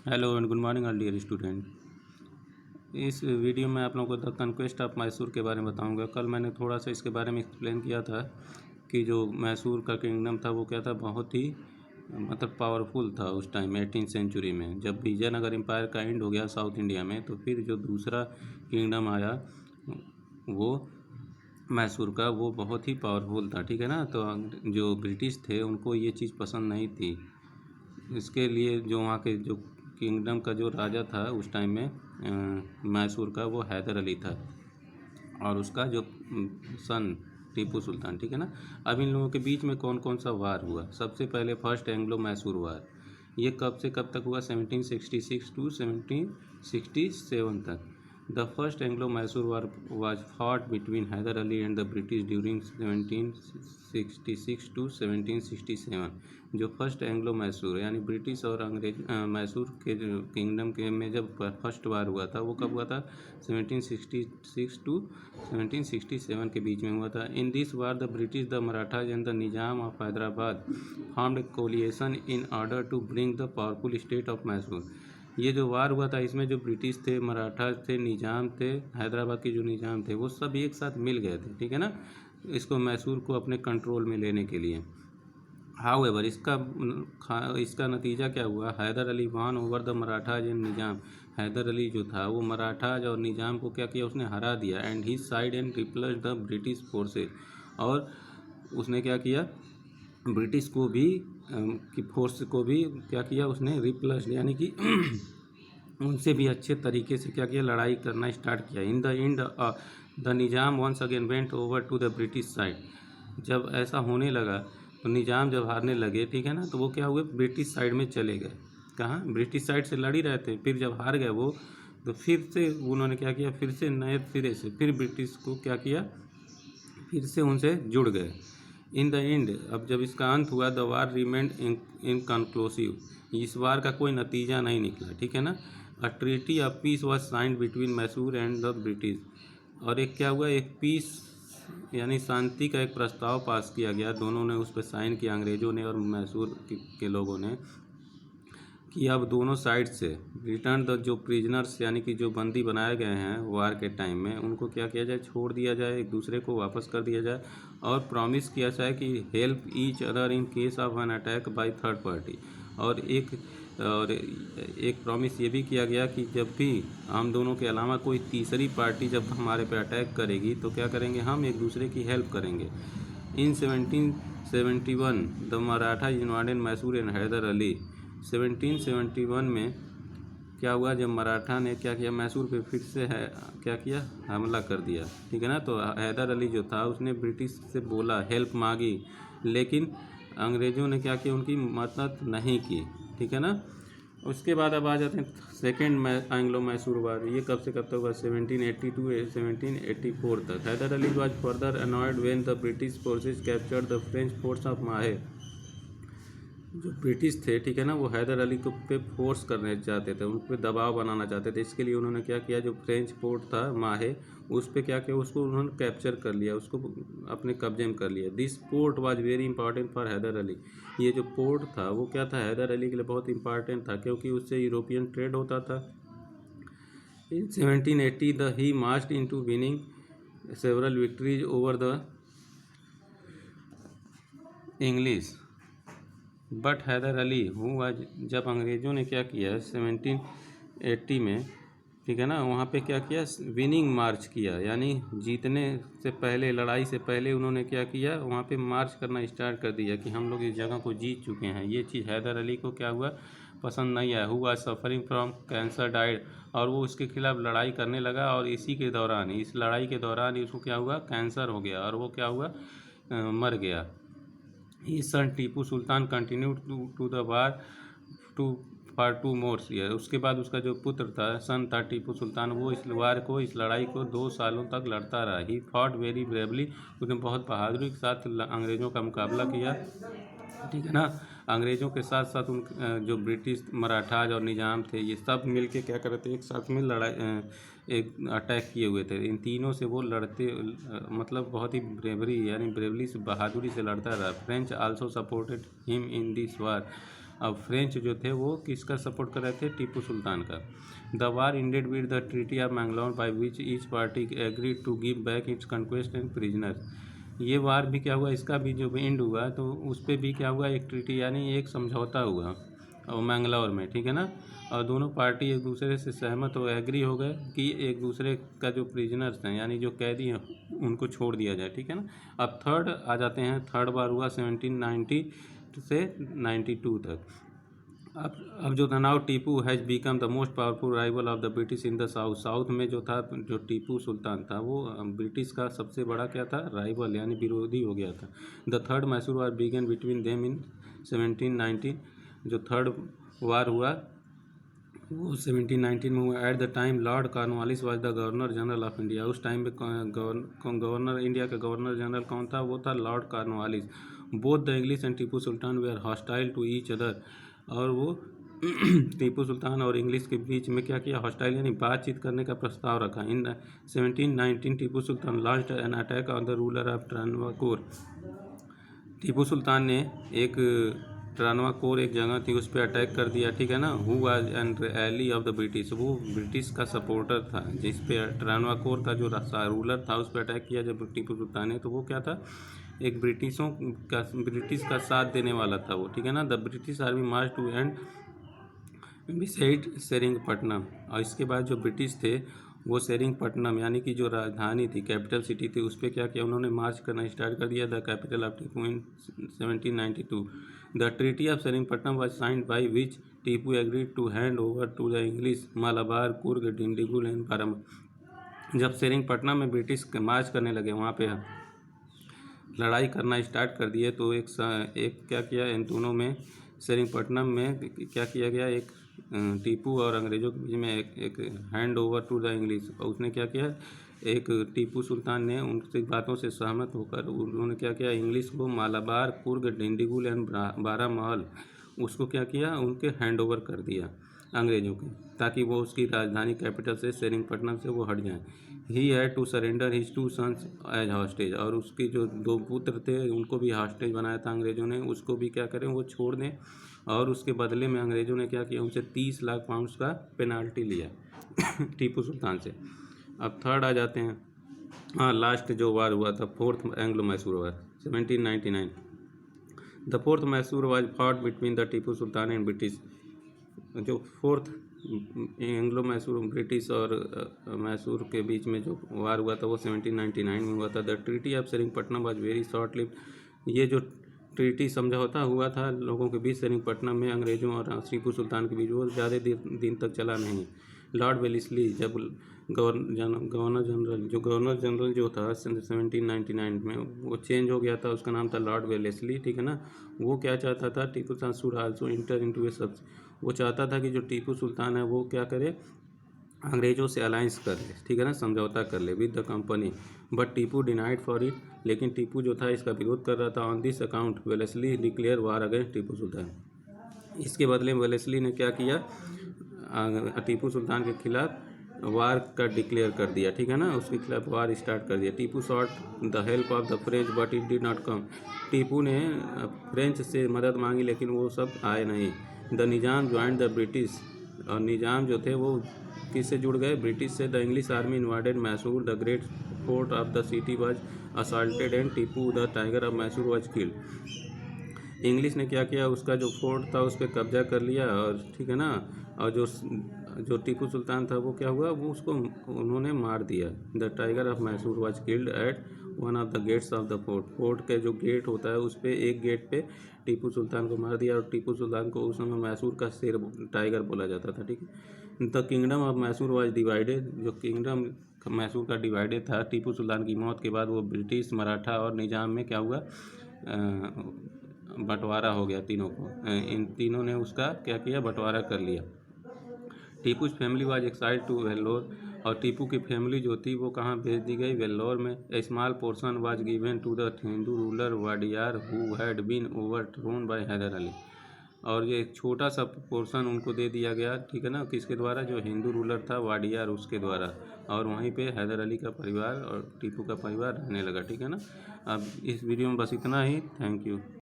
Hello and good morning all dear student. इस video में आप लोगों को द कन्क्वेस्ट ऑफ मैसूर के बारे में बताऊंगा। कल मैंने थोड़ा सा इसके बारे में एक्सप्लेन किया था कि जो मैसूर का किंगडम था वो क्या था, बहुत ही मतलब पावरफुल था उस टाइम 18th सेंचुरी में। जब विजयनगर एम्पायर का एंड हो गया साउथ इंडिया में, तो फिर जो दूसरा किंगडम आया वो मैसूर का, वो बहुत ही पावरफुल था। ठीक है ना। तो जो ब्रिटिश थे उनको ये चीज़ पसंद नहीं थी। इसके लिए जो वहाँ के जो किंगडम का जो राजा था उस टाइम में मैसूर का, वो हैदर अली था, और उसका जो सन टीपू सुल्तान। ठीक है ना। अब इन लोगों के बीच में कौन कौन सा वार हुआ? सबसे पहले फर्स्ट एंग्लो मैसूर वार। ये कब से कब तक हुआ? 1766 टू 1767 तक। The first Anglo Mysore war was fought between Hyder Ali and the British during 1766 to 1767। जो फर्स्ट एंग्लो मैसूर यानी ब्रिटिश और अंग्रेज मैसूर के किंगडम के में जब फर्स्ट वार हुआ था, वो कब हुआ था? 1766 टू 1767 के बीच में हुआ था। In this war the British, the Marathas and the Nizam of Hyderabad formed a coalition in order to bring the powerful state of Mysore. ये जो वार हुआ था, इसमें जो ब्रिटिश थे, मराठा थे, निजाम थे, हैदराबाद के जो निजाम थे, वो सब एक साथ मिल गए थे। ठीक है ना। इसको मैसूर को अपने कंट्रोल में लेने के लिए। हाउएवर इसका नतीजा क्या हुआ? हैदर अली वान ओवर द मराठाज एंड निजाम। हैदर अली जो था वो मराठाज और निजाम को क्या किया? उसने हरा दिया। And his side and repulse the British forces. और उसने क्या किया? ब्रिटिश को भी की फोर्स को भी क्या किया? उसने रिप्लस यानी कि उनसे भी अच्छे तरीके से क्या किया? लड़ाई करना स्टार्ट किया। In the end the Nizam once again went over to the British side. जब ऐसा होने लगा तो निजाम जब हारने लगे, ठीक है ना, तो वो क्या हुए? ब्रिटिश साइड में चले गए। कहाँ? ब्रिटिश साइड से लड़ ही रहे थे, फिर जब हार गए वो, तो फिर से उन्होंने क्या किया? फिर से नए सिरे से फिर ब्रिटिश को क्या किया? फिर से उनसे जुड़ गए। इन द एंड, अब जब इसका अंत हुआ, द वार रिमेंड इनकन्क्लूसिव। इस वार का कोई नतीजा नहीं निकला। ठीक है ना। A treaty of peace was signed between Mysore and the British. और एक क्या हुआ? एक पीस यानी शांति का एक प्रस्ताव पास किया गया। दोनों ने उस पर साइन किया, अंग्रेज़ों ने और मैसूर के लोगों ने, कि अब दोनों साइड से रिटर्न द जो प्रिजनर्स यानी कि जो बंदी बनाए गए हैं वार के टाइम में, उनको क्या किया जाए? छोड़ दिया जाए, एक दूसरे को वापस कर दिया जाए, और प्रॉमिस किया जाए कि help each other in case of an attack by third party. और एक प्रॉमिस ये भी किया गया कि जब भी हम दोनों के अलावा कोई तीसरी पार्टी जब हमारे पे अटैक करेगी तो क्या करेंगे? हम एक दूसरे की हेल्प करेंगे। इन 1771 द मराठा इन्वाडेड मैसूर एंड हैदर अली। 1771 में क्या हुआ? जब मराठा ने क्या किया? मैसूर पे फिर से है क्या किया? हमला कर दिया। ठीक है ना। तो हैदर अली जो था उसने ब्रिटिश से बोला, हेल्प मांगी, लेकिन अंग्रेज़ों ने क्या किया? उनकी मदद नहीं की। ठीक है ना। उसके बाद अब आ जाते हैं सेकेंड एंग्लो मैसूर वार। ये कब से कब तक हुआ? 1780 टू 1784 तक। Hyder Ali was further annoyed when the British forces captured the French force of Mahe. जो ब्रिटिश थे, ठीक है ना, वो हैदर अली को पे फोर्स करने चाहते थे, उन पर दबाव बनाना चाहते थे। इसके लिए उन्होंने क्या किया? जो फ्रेंच पोर्ट था माहे, उस पर क्या किया? उसको उन्होंने कैप्चर कर लिया, उसको अपने कब्जे में कर लिया। This port was very important for Hyder Ali. ये जो पोर्ट था वो क्या था? हैदर अली के लिए बहुत इंपॉर्टेंट था, क्योंकि उससे यूरोपियन ट्रेड होता था। In 1780 the he marched into winning several victories over the English but Hyder Ali हुआ। जब अंग्रेज़ों ने क्या किया 1780 में, ठीक है ना, वहाँ पे क्या किया? विनिंग मार्च किया, यानी जीतने से पहले, लड़ाई से पहले उन्होंने क्या किया? वहाँ पे मार्च करना स्टार्ट कर दिया कि हम लोग इस जगह को जीत चुके हैं। ये चीज़ हैदर अली को क्या हुआ? पसंद नहीं आया। हुआ सफरिंग फ्रॉम कैंसर डाइड, और वो उसके खिलाफ लड़ाई करने लगा, और इसी के दौरान, इस लड़ाई के दौरान ही उसको क्या हुआ? कैंसर हो गया, और वो क्या हुआ? मर गया। His son Tipu Sultan continue to the war to for 2 more years। उसके बाद उसका जो पुत्र था, सन था टीपू सुल्तान, वो इस वार को, इस लड़ाई को 2 सालों तक लड़ता रहा। He fought very bravely. उसने बहुत बहादुरी के साथ अंग्रेज़ों का मुकाबला किया। ठीक है ना। अंग्रेज़ों के साथ साथ उन जो ब्रिटिश, मराठाज और निजाम थे, ये सब मिल के क्या कर रहे थे? एक साथ में लड़ाई, एक अटैक किए हुए थे। इन तीनों से वो लड़ते मतलब बहुत ही ब्रेवरी यानी ब्रेवली से, बहादुरी से लड़ता रहा। French also supported him in this वार। अब फ्रेंच जो थे वो किसका सपोर्ट कर रहे थे, टीपू सुल्तान का। The war ended with the treaty of Mangalore by which each party agree to give back its conquest and prisoner. ये वार भी क्या हुआ, इसका भी जो एंड हुआ तो उस पर भी क्या हुआ, एक ट्रीटी यानी एक समझौता हुआ और मैंगलोर में, ठीक है ना। और दोनों पार्टी एक दूसरे से सहमत हो एग्री हो गए कि एक दूसरे का जो प्रिजनर्स हैं यानी जो कैदी हैं उनको छोड़ दिया जाए, ठीक है ना। अब थर्ड आ जाते हैं, थर्ड बार हुआ 1790 से 92 तक। अब जो था, now Tipu has become the most powerful rival of the British in the south. South में जो था, जो टीपू सुल्तान था वो ब्रिटिश का सबसे बड़ा क्या था, राइवल यानी विरोधी हो गया था। The third Mysore war began between them in 1790। जो थर्ड वार हुआ वो 1719 में हुआ। At the time Lord Cornwallis was the governor general of India. उस टाइम में गवर्नर इंडिया का गवर्नर जनरल कौन था, वो था Lord Cornwallis. Both the English and Tipu Sultan they are hostile to each other. और वो टीपू सुल्तान और इंग्लिश के बीच में क्या किया, हॉस्टाइल यानी बातचीत करने का प्रस्ताव रखा। In 1719 Tipu Sultan launched an attack on the ruler of Travancore. Tipu Sultan ने एक ट्रावणकोर एक जगह थी उस पर अटैक कर दिया, ठीक है ना। Who was an ally of the British, वो ब्रिटिश का सपोर्टर था। जिस पे ट्रावणकोर का जो रूलर था उस पर अटैक किया जब टीपू सुल्तान ने, तो वो क्या था, एक ब्रिटिश का साथ देने वाला था वो, ठीक है ना। The British army march to and beside Seringapatam. और इसके बाद जो ब्रिटिश थे वो सेरिंगपट्टनम यानी कि जो राजधानी थी, कैपिटल सिटी थी, उस पर क्या किया उन्होंने, मार्च करना स्टार्ट कर दिया। The capital of Tipu in 1792। The treaty of Seringapatam was signed by which Tipu agreed to hand over to the English Malabar, Coorg, Dindigul and Baramulla. जब सेरिंगपट्टनम में ब्रिटिश मार्च करने लगे, वहाँ पे लड़ाई करना स्टार्ट कर दिए, तो एक क्या किया इन दोनों में, सेरिंगपट्टनम में क्या किया गया, एक टीपू और अंग्रेज़ों के बीच में एक hand over to the English. और उसने क्या किया, एक टीपू सुल्तान ने उनकी बातों से सहमत होकर उन्होंने क्या किया, इंग्लिश को मालाबार, कुर्ग, डिंडीगुल एंड बारामहल उसको क्या किया, उनके हैंड ओवर कर दिया अंग्रेज़ों के, ताकि वो उसकी राजधानी कैपिटल से सेरिंगपट्टनम से वो हट जाएं। He had to surrender his 2 sons as hostage. और उसके जो 2 पुत्र थे उनको भी हॉस्टेज बनाया था अंग्रेज़ों ने, उसको भी क्या करें, वो छोड़ दें। और उसके बदले में अंग्रेज़ों ने क्या किया, उनसे 30 लाख पाउंड्स का पेनाल्टी लिया टीपू सुल्तान से। अब थर्ड आ जाते हैं, हाँ लास्ट जो वार हुआ था, fourth Anglo Mysore war 1799। The fourth Mysore was fought between the Tipu sultan and British. जो फोर्थ एंग्लो मैसूर ब्रिटिश और मैसूर के बीच में जो वार हुआ था वो 1799 में हुआ था। The treaty of Seringapatam was very short lived. ये जो ट्रीटी समझौता हुआ था लोगों के बीच सेरिंगपट्टनम में अंग्रेज़ों और टीपू सुल्तान के बीच, वो ज़्यादा दिन तक चला नहीं। लॉर्ड वेलेस्ली जब गवर्नर जनरल जो था 1799 में वो चेंज हो गया था, उसका नाम था लॉर्ड वेलेस्ली, ठीक है ना। वो क्या चाहता था, Tipu Sultan should also inter into ए सब। वो चाहता था कि जो टीपू सुल्तान है वो क्या करे, अंग्रेज़ों से अलायंस कर ले, ठीक है ना, समझौता कर ले with the company. But Tipu denied for it. लेकिन टीपू जो था इसका विरोध कर रहा था। On this account Wellesley declare war against Tipu Sultan. इसके बदले में वेलेस्ली ने क्या किया, टीपू सुल्तान के खिलाफ वार का डिक्लेयर कर दिया, ठीक है ना, उसके खिलाफ वार स्टार्ट कर दिया। Tipu sought the help of the French but it did not come. Tipu ने फ्रेंच से मदद मांगी लेकिन वो सब आए नहीं। The Nizam join the British. और निज़ाम जो थे वो किससे जुड़ गए, ब्रिटिश से। The English army invaded Mysore. The great fort of the city was assaulted and Tipu the tiger of Mysore was killed. English ने क्या किया, उसका जो फोर्ट था उस पर कब्जा कर लिया, और ठीक है ना। और जो टीपू सुल्तान था वो क्या हुआ, वो उसको उन्होंने मार दिया। The tiger of Mysore was killed at one of the gates of the fort. Fort के जो गेट होता है उस पर एक गेट पे टीपू सुल्तान को मार दिया। और टीपू सुल्तान को उस समय मैसूर का शेर टाइगर बोला जाता था, ठीक है। The kingdom of Mysore was divided. जो किंगडम मैसूर का डिवाइडेड था टीपू सुल्तान की मौत के बाद, वो ब्रिटिश, मराठा और निज़ाम में क्या हुआ, बंटवारा हो गया तीनों को। इन तीनों ने उसका क्या किया, बंटवारा कर लिया। Tipu's family was exiled to Vellore. और टीपू की फैमिली जो थी वो कहाँ भेज दी गई, वेल्लोर में। A small portion was given to the Hindu ruler Wadiyar who had been overthrown by Hyder Ali. और ये एक छोटा सा पोर्शन उनको दे दिया गया, ठीक है ना, किसके द्वारा, जो हिंदू रूलर था वाडियार उसके द्वारा। और वहीं पे हैदर अली का परिवार और टीपू का परिवार रहने लगा, ठीक है ना। अब इस वीडियो में बस इतना ही। Thank you.